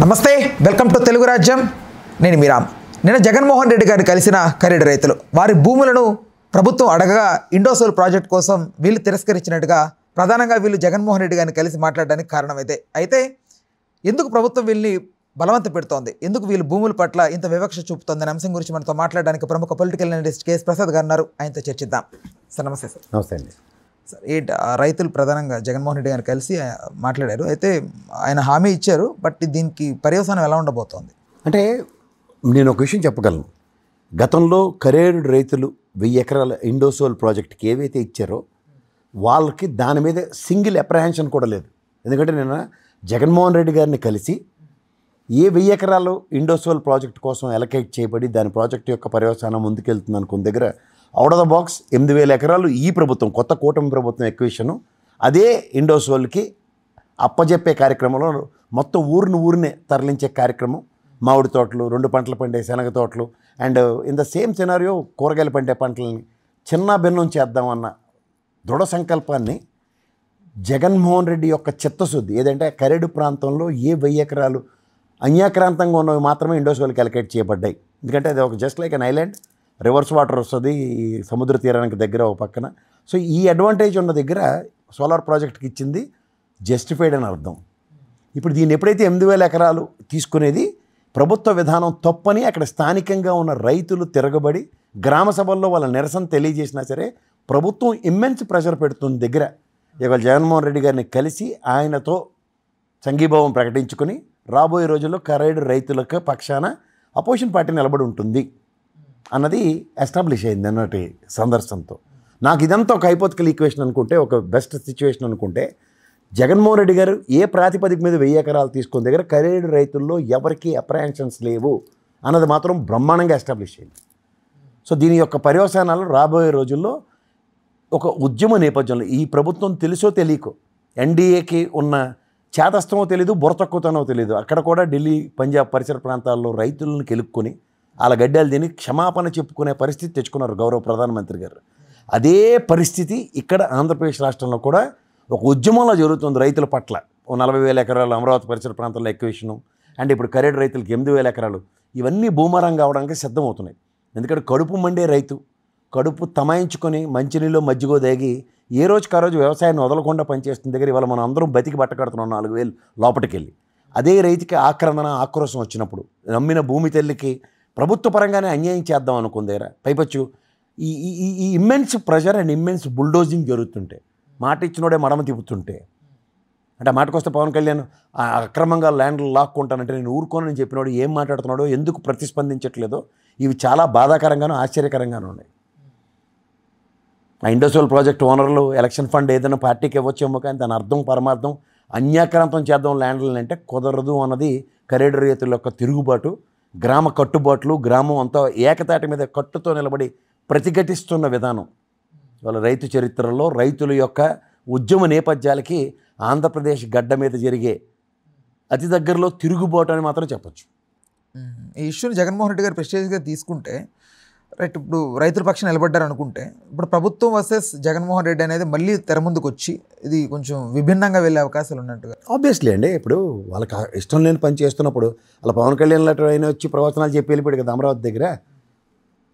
నమస్తే, welcome to Telugu రాజ్యం. నేను మీరామ్. నిన్న జగన్మోహన్ రెడ్డి గారిని కలిసిన ఖరీదు రైతులు వారి భూములను ప్రభుత్వం అడగగా ఇండోసోల్ ప్రాజెక్ట్ కోసం వీళ్ళు తిరస్కరించినట్టుగా ప్రధానంగా వీళ్ళు జగన్మోహన్ రెడ్డి గారిని కలిసి మాట్లాడడానికి కారణమైతే ఎందుకు ప్రభుత్వం వీళ్ళని బలవంత పెడుతోంది, ఎందుకు వీళ్ళు భూముల పట్ల ఇంత వివక్ష చూపుతోంది అనే అంశం గురించి మనతో మాట్లాడడానికి ప్రముఖ పొలిటికల్ అనలిస్ట్ కేఎస్ ప్రసాద్ గారు ఉన్నారు. ఆయనతో చర్చిద్దాం. సార్ నమస్తే. సార్ నమస్తే అండి. సార్ రైతులు ప్రధానంగా జగన్మోహన్ రెడ్డి గారిని కలిసి మాట్లాడారు. అయితే ఆయన హామీ ఇచ్చారు, బట్ దీనికి పర్యవసానం ఎలా ఉండబోతోంది అంటే నేను ఒక విషయం చెప్పగలను. గతంలో ఖరీదు రైతులు 1000 ఎకరాల ఇండోసోల్ ప్రాజెక్ట్కి ఏవైతే ఇచ్చారో వాళ్ళకి దాని మీద సింగిల్ అప్రహెన్షన్ కూడా లేదు. ఎందుకంటే నేను జగన్మోహన్ రెడ్డి గారిని కలిసి 1000 ఎకరాలు ఇండోసోల్ ప్రాజెక్ట్ కోసం అలొకేట్ చేయబడి దాని ప్రాజెక్ట్ యొక్క పర్యవసానం ముందుకెళ్తుంది అనుకున్న దగ్గర అవుట్ ఆఫ్ ద బాక్స్ 8000 ఎకరాలు ఈ ప్రభుత్వం కొత్త కూటమి ప్రభుత్వం ఎక్విషను అదే ఇండోసోల్కి అప్పజెప్పే కార్యక్రమంలో మొత్తం ఊరినే తరలించే కార్యక్రమం. మామిడి తోటలు, 2 పంటలు పండే శనగ తోటలు and in the same scenario కూరగాయలు పండే పంటలని చిన్న భిన్నం చేద్దామన్న దృఢ సంకల్పాన్ని జగన్మోహన్ రెడ్డి యొక్క చిత్తశుద్ధి ఏదంటే ఖరీదు ప్రాంతంలో 1000 ఎకరాలు అన్యాక్రాంతంగా ఉన్నవి మాత్రమే ఇండోసోల్కి అలొకేట్ చేయబడ్డాయి. ఎందుకంటే అది ఒక just like an island, reverse water వస్తుంది ఈ సముద్ర తీరానికి దగ్గర ఒక పక్కన. సో ఈ అడ్వాంటేజ్ ఉన్న దగ్గర సోలార్ ప్రాజెక్ట్కి ఇచ్చింది జస్టిఫైడ్ అని అర్థం. ఇప్పుడు దీన్ని ఎప్పుడైతే 8000 ఎకరాలు తీసుకునేది ప్రభుత్వ విధానం తప్పని అక్కడ స్థానికంగా ఉన్న రైతులు తిరగబడి గ్రామ సభల్లో వాళ్ళ నిరసన తెలియజేసినా సరే ప్రభుత్వం ఇమ్మెన్స్ ప్రెషర్ పెడుతుంది దగ్గర ఇవాళ జగన్మోహన్ రెడ్డి గారిని కలిసి ఆయనతో సంఘీభావం ప్రకటించుకొని రాబోయే రోజుల్లో ఖరీదు రైతులకు పక్షాన అపోజిషన్ పార్టీ నిలబడి ఉంటుంది అన్నది ఎస్టాబ్లిష్ అయింది అన్నటి సందర్శనతో. నాకు ఇదంతా ఒక హైపోథెటికల్ ఈక్వేషన్ అనుకుంటే, ఒక బెస్ట్ సిచ్యువేషన్ అనుకుంటే, జగన్మోహన్ రెడ్డి గారు ఏ ప్రాతిపదిక మీద 1000 ఎకరాలు తీసుకున్న దగ్గర ఖరీదు రైతుల్లో ఎవరికి అప్రహెన్షన్స్ లేవు అన్నది మాత్రం బ్రహ్మాండంగా ఎస్టాబ్లిష్ అయింది. సో దీని యొక్క పర్యవసానాలు రాబోయే రోజుల్లో ఒక ఉద్యమ నేపథ్యంలో ఈ ప్రభుత్వం తెలుసో తెలియకో ఎన్డీఏకి ఉన్న చేతస్థమో తెలీదు, బుర్రతక్కువతనో తెలీదు, అక్కడ కూడా ఢిల్లీ, పంజాబ్ పరిసర ప్రాంతాల్లో రైతులను కెలుక్కొని వాళ్ళ గడ్డలు తిని క్షమాపణ చెప్పుకునే పరిస్థితి తెచ్చుకున్నారు గౌరవ ప్రధానమంత్రి గారు. అదే పరిస్థితి ఇక్కడ ఆంధ్రప్రదేశ్ రాష్ట్రంలో కూడా ఒక ఉద్యమంలో జరుగుతుంది రైతుల పట్ల. 40,000 ఎకరాలు అమరావతి పరిసర ప్రాంతాల్లో ఎక్విషను అండ్ ఇప్పుడు ఖరీదు రైతులకి 8,000 ఎకరాలు ఇవన్నీ భూమారం కావడానికి సిద్ధమవుతున్నాయి. ఎందుకంటే కడుపు మండే రైతు కడుపు తమాయించుకొని మంచినీళ్ళు మజ్జిగో దాగి ఏ రోజుకి ఆ రోజు వ్యవసాయాన్ని వదలకుండా పనిచేస్తున్న దగ్గర ఇవాళ మనం అందరం బతికి బట్టకడుతున్నాం 4,000 లోపలికి వెళ్ళి. అదే రైతుకి ఆక్రోశం వచ్చినప్పుడు నమ్మిన భూమి తల్లికి ప్రభుత్వ పరంగానే అన్యాయం చేద్దాం అనుకుందేరా పైపచ్చు ఈ immense pressure and immense bulldozing జరుగుతుంటే మాట ఇచ్చినోడే మడమ తిప్పుతుంటే అంటే మాటకొస్తే పవన్ కళ్యాణ్ అక్రమంగా ల్యాండ్లు లాక్కుంటానంటే నేను ఊరుకోనని చెప్పినాడు ఏం మాట్లాడుతున్నాడో ఎందుకు ప్రతిస్పందించట్లేదో ఇవి చాలా బాధాకరంగానూ ఆశ్చర్యకరంగానూ ఉన్నాయి. ఆ ఇండోసోల్ ప్రాజెక్ట్ ఓనర్లు ఎలక్షన్ ఫండ్ ఏదైనా పార్టీకి ఇవ్వచ్చేమో కానీ దాని అర్థం పరమార్థం అన్యాక్రాంతం చేద్దాం ల్యాండ్లను అంటే కుదరదు అన్నది ఖరీదు రైతుల యొక్క తిరుగుబాటు, గ్రామ కట్టుబాట్లు, గ్రామం అంతా ఏకతాటి మీద కట్టుతో నిలబడి ప్రతిఘటిస్తున్న విధానం వాళ్ళ రైతు చరిత్రలో రైతుల యొక్క ఉద్యమ నేపథ్యాలకి ఆంధ్రప్రదేశ్ గడ్డ మీద జరిగే అతి దగ్గరలో తిరుగుబాటు అని మాత్రం చెప్పచ్చు. ఈ ఇష్యూని జగన్మోహన్ రెడ్డి గారు ప్రెస్టేజ్గా తీసుకుంటే రైట్, ఇప్పుడు రైతుల పక్షం నిలబడ్డారు అనుకుంటే ఇప్పుడు ప్రభుత్వం వర్సెస్ జగన్మోహన్ రెడ్డి అనేది మళ్ళీ తెర ముందుకు వచ్చి ఇది కొంచెం విభిన్నంగా వెళ్ళే అవకాశాలు ఉన్నట్టుగా. ఆబ్వియస్లీ అండి, ఇప్పుడు వాళ్ళకి ఇష్టం లేని పని చేస్తున్నప్పుడు అలా పవన్ కళ్యాణ్ లాంటి ఆయన వచ్చి ప్రవచనాలు చెప్పి వెళ్ళిపోయాడు కదా అమరావతి దగ్గర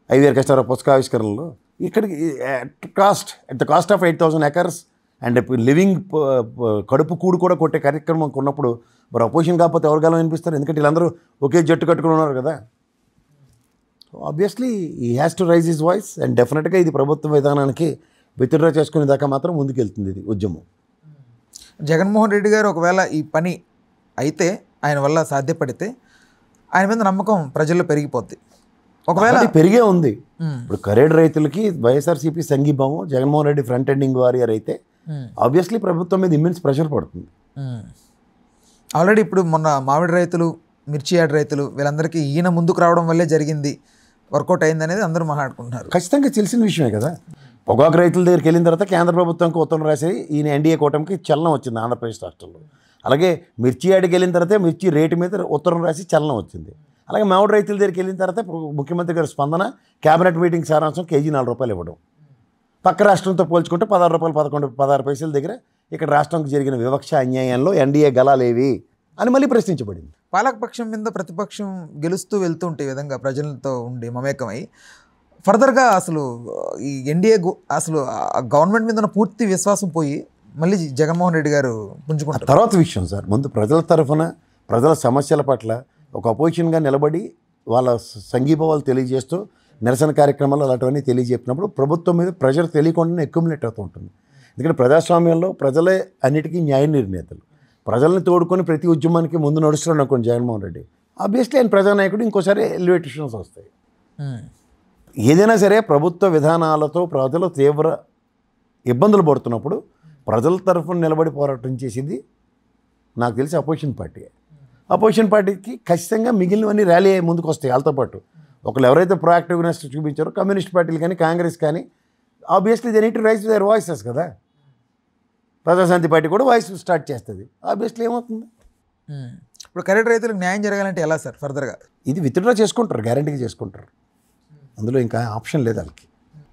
5,000 కష్టాల పుస్తకావిష్కరణలో. ఇక్కడికి at the cost of 8,000 acres and living కడుపు కూడు కూడా కొట్టే కార్యక్రమం ఉన్నప్పుడు మరి అపోజిషన్ కాకపోతే ఎవరికాలం వినిపిస్తారు? ఎందుకంటే వీళ్ళందరూ ఒకే జట్టు కట్టుకుని ఉన్నారు కదా. Obviously he has to raise his voice and డెఫినెట్గా ఇది ప్రభుత్వ విధానానికి విత్డ్రా చేసుకునే దాకా మాత్రం ముందుకెళ్తుంది ఇది ఉద్యమం. జగన్మోహన్ రెడ్డి గారు ఒకవేళ ఈ పని అయితే ఆయన వల్ల సాధ్యపడితే ఆయన మీద నమ్మకం ప్రజల్లో పెరిగిపోద్ది. ఒకవేళ పెరిగే ఉంది. ఇప్పుడు ఖరీదు రైతులకి వైఎస్ఆర్సీపీ సంఘీభావం, Jaganmohan Reddy front ending warrior అయితే ఆబ్వియస్లీ ప్రభుత్వం మీద ఇమ్మెన్స్ ప్రెషర్ పడుతుంది. ఆల్రెడీ ఇప్పుడు మొన్న మామిడి రైతులు, మిర్చి యార్డ్ రైతులు వీళ్ళందరికీ ఈయన ముందుకు రావడం వల్లే జరిగింది, వర్కౌట్ అయింది అనేది అందరూ మాట్లాడుకుంటున్నారు. ఖచ్చితంగా తెలిసిన విషయమే కదా. పొగాకు రైతుల దగ్గరికి వెళ్ళిన తర్వాత కేంద్ర ప్రభుత్వంకి ఉత్తరం రాసి ఈయన ఎన్డీఏ కూటమికి చలనం వచ్చింది ఆంధ్రప్రదేశ్ రాష్ట్రంలో. అలాగే మిర్చి యార్డ్కి వెళ్ళిన తర్వాత మిర్చి రేటు మీద ఉత్తరం రాసి చలనం వచ్చింది. అలాగే మామిడి రైతుల దగ్గరికి వెళ్ళిన తర్వాత ముఖ్యమంత్రి గారి స్పందన క్యాబినెట్ మీటింగ్ సారాంశం కేజీ 4 రూపాయలు ఇవ్వడం. పక్క రాష్ట్రంతో పోల్చుకుంటే 16 రూపాయలు 16 పైసల దగ్గర ఇక్కడ రాష్ట్రానికి జరిగిన వివక్ష అన్యాయంలో ఎన్డీఏ గలాలేవి అని మళ్ళీ ప్రశ్నించబడింది. పాలకపక్షం మీద ప్రతిపక్షం గెలుస్తూ వెళ్తూ ఉంటే ఈ విధంగా ప్రజలతో ఉండి మమేకమై ఫర్దర్గా అసలు ఈ ఎన్డీఏ అసలు గవర్నమెంట్ మీద ఉన్న పూర్తి విశ్వాసం పోయి మళ్ళీ జగన్మోహన్ రెడ్డి గారు పుంజుకుంటారు. తర్వాత విషయం సార్, ముందు ప్రజల తరఫున ప్రజల సమస్యల పట్ల ఒక అపోజిషన్గా నిలబడి వాళ్ళ సంఘీభావాలు తెలియజేస్తూ నిరసన కార్యక్రమాలు అలాంటివన్నీ తెలియజెప్పినప్పుడు ప్రభుత్వం మీద ప్రెషర్ తెలియకుండానే అక్యుములేట్ అవుతూ ఉంటుంది. ఎందుకంటే ప్రజాస్వామ్యంలో ప్రజలే అన్నిటికీ న్యాయ నిర్ణేతలు. ప్రజల్ని తోడుకొని ప్రతి ఉద్యమానికి ముందు నడుస్తున్నాడు అనుకోండి జగన్మోహన్ రెడ్డి, ఆబ్వియస్లీ ఆయన ప్రజానాయకుడు, ఇంకోసారి ఎలివేషన్స్ వస్తాయి. ఏదైనా సరే ప్రభుత్వ విధానాలతో ప్రజలు తీవ్ర ఇబ్బందులు పడుతున్నప్పుడు ప్రజల తరఫున నిలబడి పోరాటం చేసింది నాకు తెలిసి అపోజిషన్ పార్టీ. అపోజిషన్ పార్టీకి ఖచ్చితంగా మిగిలినవన్నీ ర్యాలీ అయ్యే ముందుకు వస్తాయి. వాళ్ళతో పాటు ఒకళ్ళు ఎవరైతే ప్రొయాక్టివ్నెస్ చూపించారో కమ్యూనిస్ట్ పార్టీలు కానీ కాంగ్రెస్ కానీ obviously they need to raise their voices కదా. ప్రజాశాంతి పార్టీ కూడా వాయిస్ స్టార్ట్ చేస్తుంది. ఆబ్వియస్లీ ఏమవుతుంది, ఇప్పుడు కరెక్ట్ రైతులకు న్యాయం జరగాలంటే ఎలా సార్ ఫర్దర్గా? ఇది విత్డ్రా చేసుకుంటారు, గ్యారంటీగా చేసుకుంటారు. అందులో ఇంకా ఆప్షన్ లేదు వాళ్ళకి.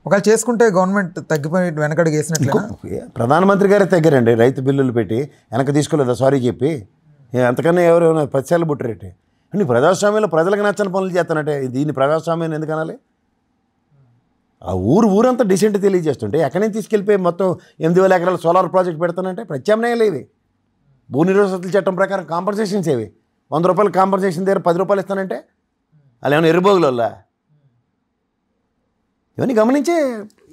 ఒకవేళ చేసుకుంటే గవర్నమెంట్ తగ్గిపోయి వెనకడుగు వేసినట్లు. ప్రధానమంత్రి గారే తగ్గారండి రైతు బిల్లులు పెట్టి, వెనక తీసుకోలేదా సారీ చెప్పి. అంతకన్నా ఎవరు 10 సార్లు బుట్టరేటే. నీ ప్రజాస్వామ్యంలో ప్రజలకు నచ్చని పనులు చేస్తానంటే దీన్ని ప్రజాస్వామ్యాన్ని ఎందుకు అనాలి? ఆ ఊరంతా డిసెంట్ తెలియజేస్తుంటే ఎక్కడి నుంచి తీసుకెళ్ళిపోయి మొత్తం 8,000 ఎకరాల సోలార్ ప్రాజెక్ట్ పెడతానంటే ప్రత్యామ్నాయాలు ఏవి? భూ నిర్వహణ చట్టం ప్రకారం కాంపన్సేషన్స్ ఏవి? 100 రూపాయలు కాంపన్సేషన్ దగ్గర 10 రూపాయలు ఇస్తానంటే అలా ఏమైనా ఎరుబోగులల్లా? ఇవన్నీ గమనించే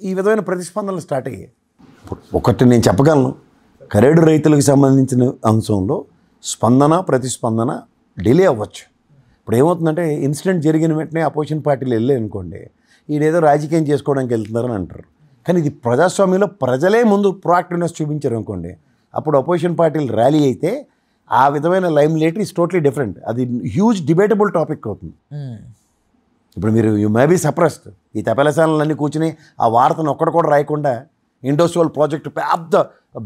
ఈ విధమైన ప్రతిస్పందనలు స్టార్ట్ అయ్యాయి. ఒకటి నేను చెప్పగలను, కరేడు రైతులకు సంబంధించిన అంశంలో స్పందన ప్రతిస్పందన డిలే అవ్వచ్చు. ఇప్పుడు ఏమవుతుందంటే ఇన్సిడెంట్ జరిగిన వెంటనే అపోజిషన్ పార్టీలు వెళ్ళే అనుకోండి, ఈయనేదో రాజకీయం చేసుకోవడానికి వెళ్తున్నారని అంటారు. కానీ ఇది ప్రజాస్వామ్యంలో ప్రజలే ముందు ప్రొయాక్టివ్నెస్ చూపించారు అనుకోండి, అప్పుడు అపోజిషన్ పార్టీలు ర్యాలీ అయితే ఆ విధమైన lime light is totally different. అది హ్యూజ్ డిబేటబుల్ టాపిక్ అవుతుంది. ఇప్పుడు మీరు యూ మే బీ సప్రెస్డ్. ఈ తపలశాలన్నీ కూర్చుని ఆ వార్తను ఒక్కడు కూడా రాయకుండా ఇండస్ట్రియల్ ప్రాజెక్టు పెద్ద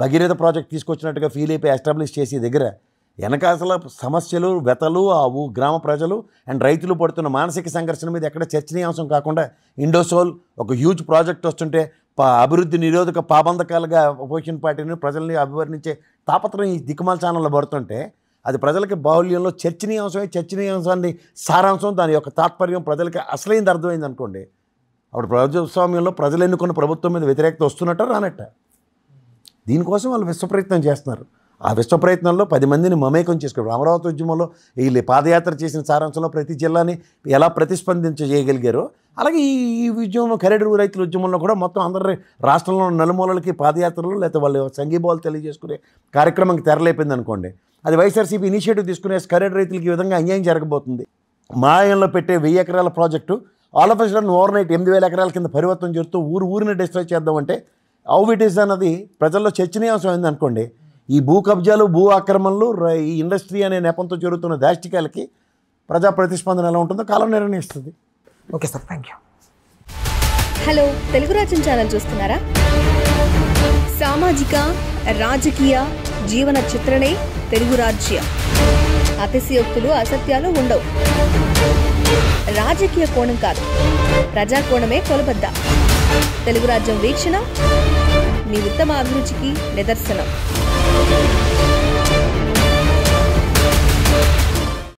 భగీరథ ప్రాజెక్ట్ తీసుకొచ్చినట్టుగా ఫీల్ అయిపోయి ఎస్టాబ్లిష్ చేసి దగ్గర వెనకాసల సమస్యలు వ్యతలు ఆ గ్రామ ప్రజలు అండ్ రైతులు పడుతున్న మానసిక సంఘర్షణ మీద ఎక్కడ చర్చనీయాంశం కాకుండా ఇండోసోల్ ఒక హ్యూజ్ ప్రాజెక్ట్ వస్తుంటే అభివృద్ధి నిరోధక పాబంధకాలుగా అపోజిషన్ పార్టీని ప్రజల్ని అభివర్ణించే తాపత్రం ఈ దిక్కుమాల ఛానల్లో పడుతుంటే అది ప్రజలకి బాహుళ్యంలో చర్చనీయాంశమే. చర్చనీయాంశాన్ని సారాంశం దాని యొక్క తాత్పర్యం ప్రజలకి అసలైంది అర్థమైంది అనుకోండి, అప్పుడు ప్రజాస్వామ్యంలో ప్రజలు ఎన్నుకున్న ప్రభుత్వం మీద వ్యతిరేకత వస్తున్నట్ట రానట్ట. దీనికోసం వాళ్ళు విశ్వప్రయత్నం చేస్తున్నారు. ఆ విశ్వప్రయత్నంలో 10 మందిని మమేకం చేసుకున్నారు. అమరావతి ఉద్యమంలో వీళ్ళు పాదయాత్ర చేసిన సారాంశంలో ప్రతి జిల్లాని ఎలా ప్రతిస్పందించగలిగారో అలాగే ఈ ఉద్యమంలో కరేడు రైతుల ఉద్యమంలో కూడా మొత్తం అందరి రాష్ట్రంలో నలుమూలలకి పాదయాత్రలు లేకపోతే వాళ్ళు సంఘీభావాలు తెలియజేసుకునే కార్యక్రమంకి తెరలేపింది అనుకోండి, అది వైఎస్ఆర్సీపీ ఇనిషియేటివ్ తీసుకునే కరేడు రైతులకి ఈ విధంగా అన్యాయం జరగబోతుంది. మాయంలో పెట్టే 1000 ఎకరాల project all of a over night 8,000 ఎకరాల కింద పరివర్తన చేస్తూ ఊరిని డిస్ట్రాయ్ చేద్దామంటే హౌ ఇట్ ఈస్ అన్నది ప్రజల్లో చర్చనీయాంశం అయింది అనుకోండి. ఈ భూ కబ్జాలు భూ ఆక్రమణలు ఈ ఇండస్ట్రీ అనే నెపంతో జరుగుతున్న దాష్టికాలకి ప్రజా ప్రతిస్పందన ఎలా ఉంటుందో కాలం నిర్ణయిస్తుంది. Okay sir, thank you. Hello, Telugu రాజ్యం ఛానల్ చూస్తున్నారా? సామాజిక రాజకీయ జీవన చిత్రణే తెలుగు రాజ్యం. అతిశయోక్తులు అసత్యాలు ఉండవు. రాజకీయ కోణం కాదు, ప్రజా కోణమే కొలబద్ద. తెలుగు రాజ్యం వీక్షణ మీ ఉత్తమ అభిరుచికి నిదర్శనం.